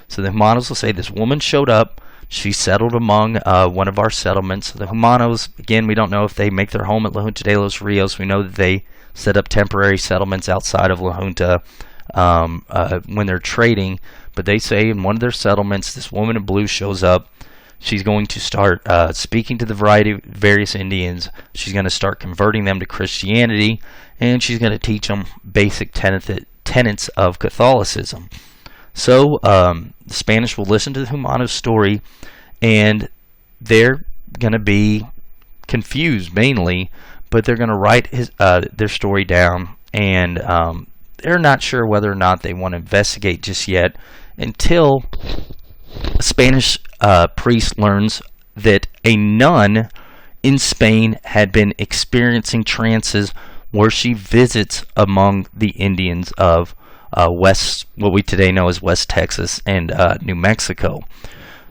So the Humanos will say, this woman showed up, she settled among one of our settlements. The Humanos, again, we don't know if they make their home at La Junta de los Rios. We know that they set up temporary settlements outside of La Junta when they're trading. But they say in one of their settlements, this woman in blue shows up. She's going to start speaking to the various Indians. She's going to start converting them to Christianity, and she's going to teach them basic tenets of Catholicism. So the Spanish will listen to the Humano's story, and they're going to be confused mainly, but they're going to write their story down, and they're not sure whether or not they want to investigate just yet until a Spanish priest learns that a nun in Spain had been experiencing trances where she visits among the Indians of what we today know as West Texas and New Mexico.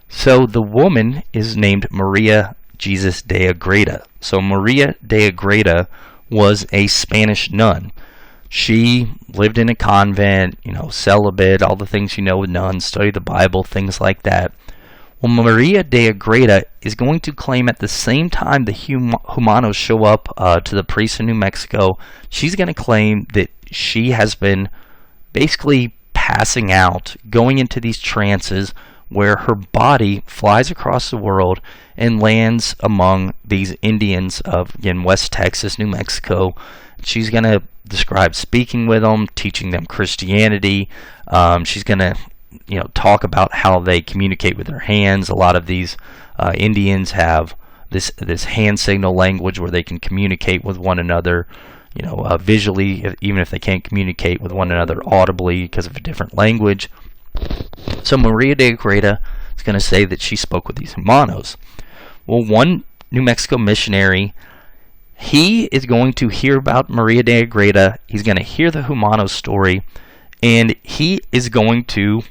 So the woman is named Maria Jesus de Agreda. So Maria de Agreda was a Spanish nun. She lived in a convent, celibate, all the things you know with nuns, study the Bible, things like that. Well, Maria de Agreda is going to claim at the same time the Humanos show up to the priests in New Mexico, she's going to claim that she has been basically passing out, going into these trances where her body flies across the world and lands among these Indians of, again, West Texas, New Mexico. She's going to describe speaking with them, teaching them Christianity. She's going to, talk about how they communicate with their hands. A lot of these Indians have this hand signal language where they can communicate with one another, visually, even if they can't communicate with one another audibly because of a different language. So Maria de Agreda is going to say that she spoke with these Humanos. Well, one New Mexico missionary, he is going to hear about Maria de Agreda. He's going to hear the Humanos story, and he is going to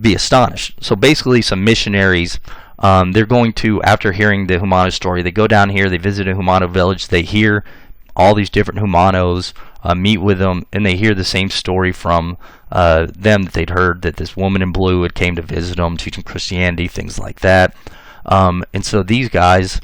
be astonished. So basically, some missionaries, they're going to, after hearing the Humanos story, they go down here, they visit a Humano village, they hear all these different Humanos, meet with them, and they hear the same story from them that they'd heard, that this woman in blue had came to visit them, teaching Christianity, things like that. And so these guys,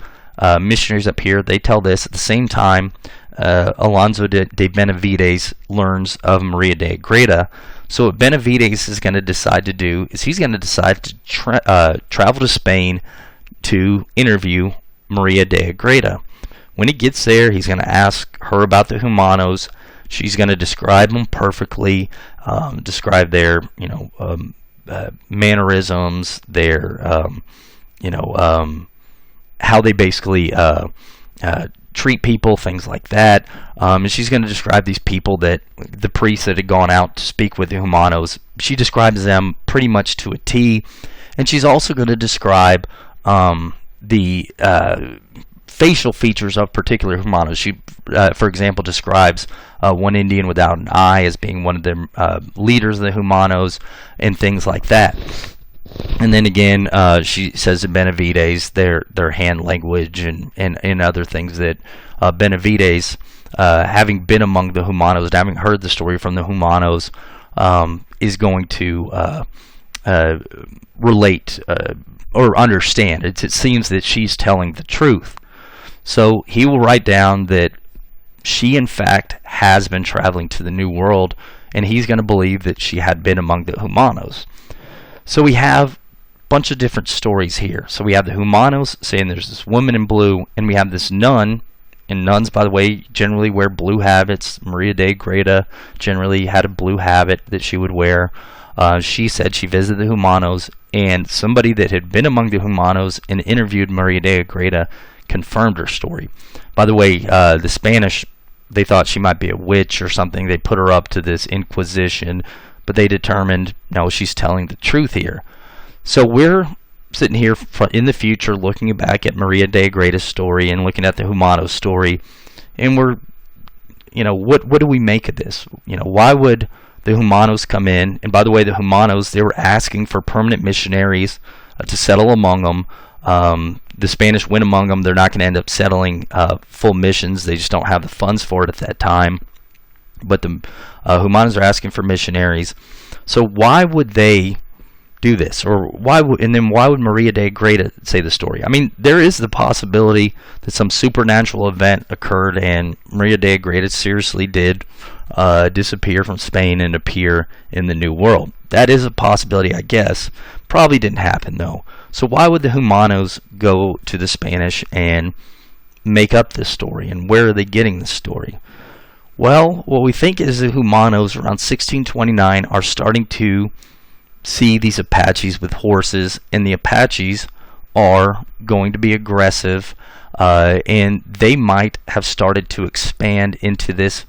missionaries up here, they tell this. At the same time, Alonso de Benavides learns of Maria de Agreda. So what Benavides is going to decide to do is he's going to decide to travel to Spain to interview Maria de Agreda. When he gets there, he's going to ask her about the Humanos. She's going to describe them perfectly, describe their, mannerisms, their, how they basically treat people, things like that. And she's going to describe these people, that the priests that had gone out to speak with the Humanos. She describes them pretty much to a T. And she's also going to describe the facial features of particular Humanos. She, for example, describes one Indian without an eye as being one of the leaders of the Humanos, and things like that. And then again, she says to Benavides their hand language and other things that Benavides, having been among the Humanos and having heard the story from the Humanos, is going to relate or understand. It seems that she's telling the truth. So he will write down that she, in fact, has been traveling to the New World, and he's going to believe that she had been among the Humanos. So we have a bunch of different stories here. So we have the Humanos saying there's this woman in blue, and we have this nun, and nuns, by the way, generally wear blue habits. Maria de Agreda generally had a blue habit that she would wear. She said she visited the Humanos, and somebody that had been among the Humanos and interviewed Maria de Agreda confirmed her story. By the way, the Spanish, they thought she might be a witch or something. They put her up to this Inquisition, but they determined, no, she's telling the truth here. So we're sitting here in the future looking back at Maria de Agreda's story and looking at the Humanos story, and we're, what do we make of this? Why would the Humanos come in? And by the way, the Humanos, they were asking for permanent missionaries to settle among them. The Spanish went among them. They're not going to end up settling full missions. They just don't have the funds for it at that time. But the Humanos are asking for missionaries. So why would they do this? Or why would Maria de Agreda say the story? I mean, there is the possibility that some supernatural event occurred and Maria de Agreda seriously did disappear from Spain and appear in the New World. That is a possibility, I guess. Probably didn't happen, though. So why would the Humanos go to the Spanish and make up this story? And where are they getting this story? Well, what we think is the Humanos around 1629 are starting to see these Apaches with horses, and the Apaches are going to be aggressive, and they might have started to expand into this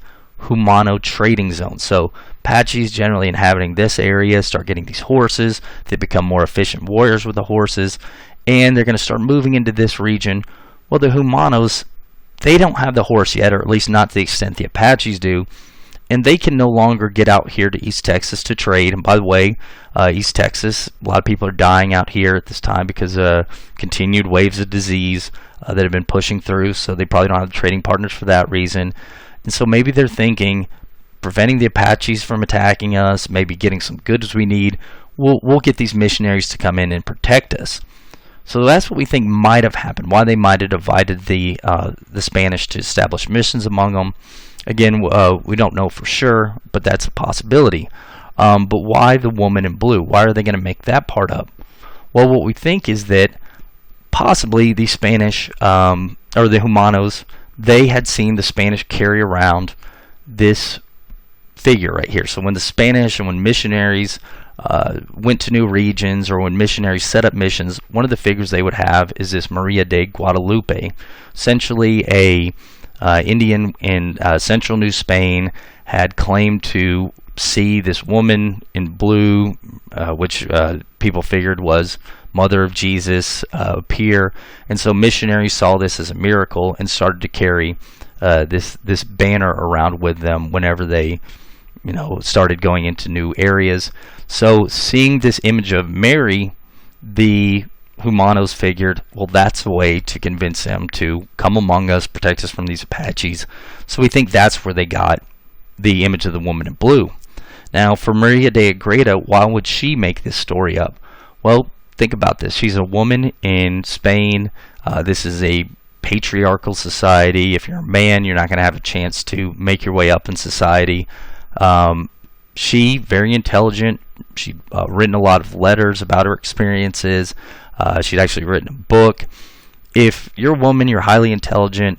Humano trading zone. So Apaches generally inhabiting this area start getting these horses. They become more efficient warriors with the horses, and they're going to start moving into this region. Well, the Humanos, they don't have the horse yet, or at least not to the extent the Apaches do, and they can no longer get out here to East Texas to trade. And by the way, East Texas, a lot of people are dying out here at this time because continued waves of disease that have been pushing through, so they probably don't have trading partners for that reason. And so maybe they're thinking, preventing the Apaches from attacking us, maybe getting some goods we need, we'll get these missionaries to come in and protect us. So that's what we think might have happened, why they might have divided the Spanish to establish missions among them. Again, we don't know for sure, but that's a possibility. But why the woman in blue? Why are they going to make that part up? Well, what we think is that possibly the Spanish, or the Humanos, they had seen the Spanish carry around this figure right here. So when the Spanish and when missionaries went to new regions, or when missionaries set up missions, one of the figures they would have is this Maria de Guadalupe, essentially a Indian in central New Spain, had claimed to see this woman in blue, which people figured was Mother of Jesus, appear, and so missionaries saw this as a miracle and started to carry this banner around with them whenever they, started going into new areas. So seeing this image of Mary, the Humanos figured, well, that's a way to convince them to come among us, protect us from these Apaches. So we think that's where they got the image of the woman in blue. Now, for Maria de Agreda, why would she make this story up? Well, think about this. She's a woman in Spain. This is a patriarchal society. If you're a man, you're not going to have a chance to make your way up in society. She, very intelligent. She'd written a lot of letters about her experiences. She'd actually written a book. If you're a woman, you're highly intelligent,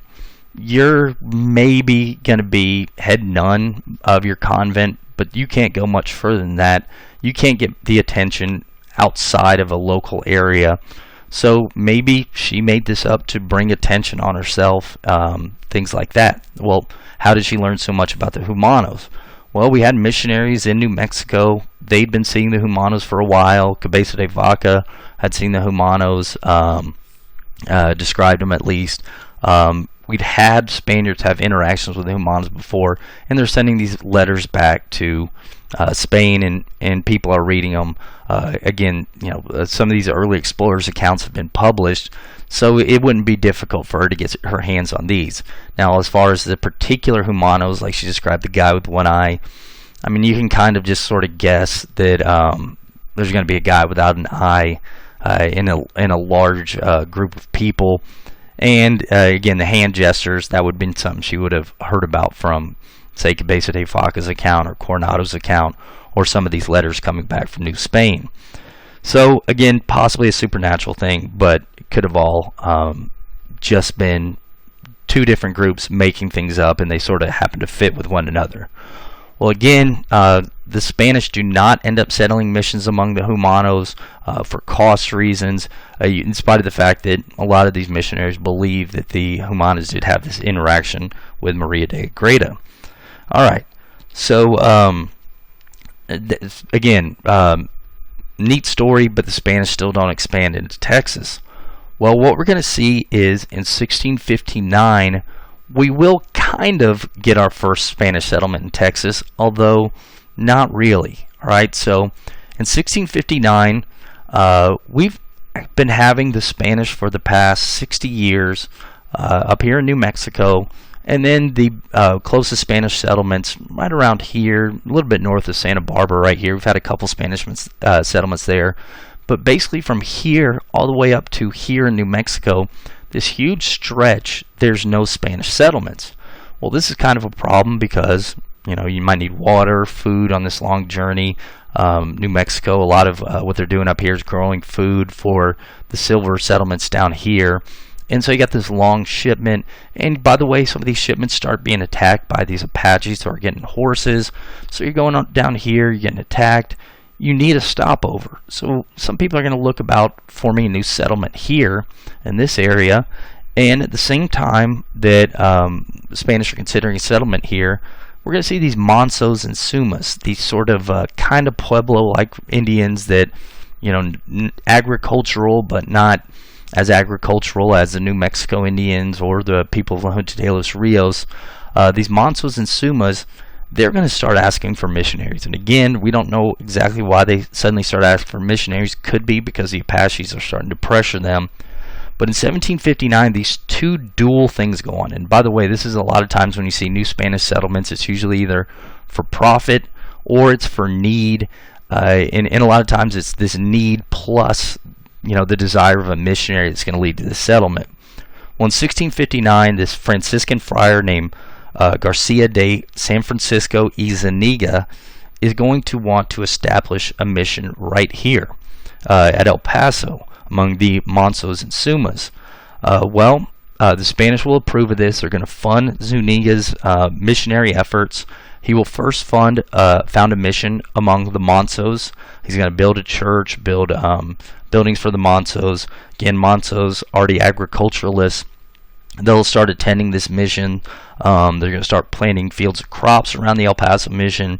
you're maybe going to be head nun of your convent, but you can't go much further than that. You can't get the attention outside of a local area. So maybe she made this up to bring attention on herself, things like that. Well, how did she learn so much about the Humanos? Well, we had missionaries in New Mexico. They'd been seeing the Humanos for a while. Cabeza de Vaca had seen the Humanos, described them at least. We'd had Spaniards have interactions with the Humanos before, and they're sending these letters back to Spain, and people are reading them. Again, some of these early explorers' accounts have been published, so it wouldn't be difficult for her to get her hands on these. Now, as far as the particular Humanos, like she described, the guy with one eye, I mean, you can kind of just sort of guess that there's going to be a guy without an eye in a large group of people. And again, the hand gestures, that would have been something she would have heard about from, say, Cabeza de Vaca's account or Coronado's account, or some of these letters coming back from New Spain. So again, possibly a supernatural thing, but it could have all just been two different groups making things up, and they sort of happen to fit with one another. Well, again, the Spanish do not end up settling missions among the Humanos for cost reasons, in spite of the fact that a lot of these missionaries believe that the Humanos did have this interaction with Maria de Agreda. All right, so again, neat story, but the Spanish still don't expand into Texas. Well, what we're going to see is in 1659, we will kind of get our first Spanish settlement in Texas, although not really. All right, so in 1659, we've been having the Spanish for the past 60 years up here in New Mexico, and then the closest Spanish settlements right around here, a little bit north of Santa Barbara right here. We've had a couple Spanish settlements there, but basically from here all the way up to here in New Mexico, this huge stretch, there's no Spanish settlements. Well, this is kind of a problem because, you might need water, food on this long journey. New Mexico, a lot of what they're doing up here is growing food for the silver settlements down here. And so you got this long shipment. And by the way, some of these shipments start being attacked by these Apaches who are getting horses. So you're going on down here, you're getting attacked. You need a stopover. So some people are going to look about forming a new settlement here in this area. And at the same time that the Spanish are considering a settlement here, we're going to see these Mansos and Sumas, these sort of kind of Pueblo-like Indians that, agricultural, but not as agricultural as the New Mexico Indians or the people of Junta de los Rios. These Mansos and Sumas, they're going to start asking for missionaries. And again, we don't know exactly why they suddenly start asking for missionaries. Could be because the Apaches are starting to pressure them. But in 1759, these two dual things go on. And by the way, this is a lot of times when you see new Spanish settlements, it's usually either for profit or it's for need. And a lot of times it's this need plus, the desire of a missionary that's going to lead to the settlement. Well, in 1659, this Franciscan friar named Garcia de San Francisco y Zuniga is going to want to establish a mission right here. at El Paso among the Mansos and Sumas. The Spanish will approve of this. They're going to fund Zuniga's missionary efforts. He will first found a mission among the Mansos. He's going to build a church, build buildings for the Mansos. Again, Mansos already agriculturalists. They'll start attending this mission. They're going to start planting fields of crops around the El Paso mission,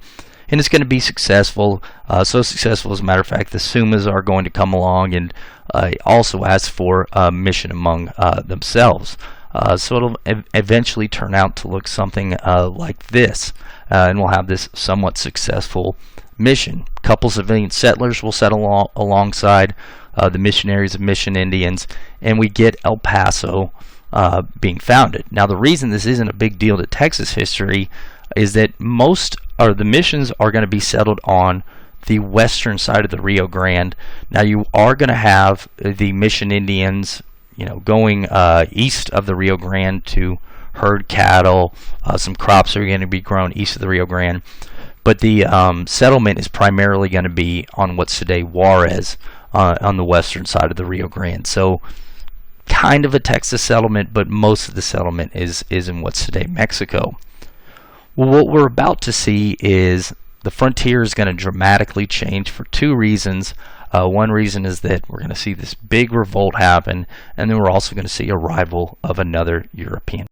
and it's going to be successful. So successful, as a matter of fact, the Sumas are going to come along and also ask for a mission among themselves. So it'll eventually turn out to look something like this, and we'll have this somewhat successful mission. A couple civilian settlers will settle alongside the missionaries of Mission Indians, and we get El Paso being founded. Now, the reason this isn't a big deal to Texas history is that the missions are going to be settled on the western side of the Rio Grande. Now, you are going to have the Mission Indians, going east of the Rio Grande to herd cattle. Some crops are going to be grown east of the Rio Grande, but the settlement is primarily going to be on what's today Juarez, on the western side of the Rio Grande. So kind of a Texas settlement, but most of the settlement is in what's today Mexico. Well, what we're about to see is the frontier is going to dramatically change for two reasons. One reason is that we're going to see this big revolt happen, and then we're also going to see arrival of another European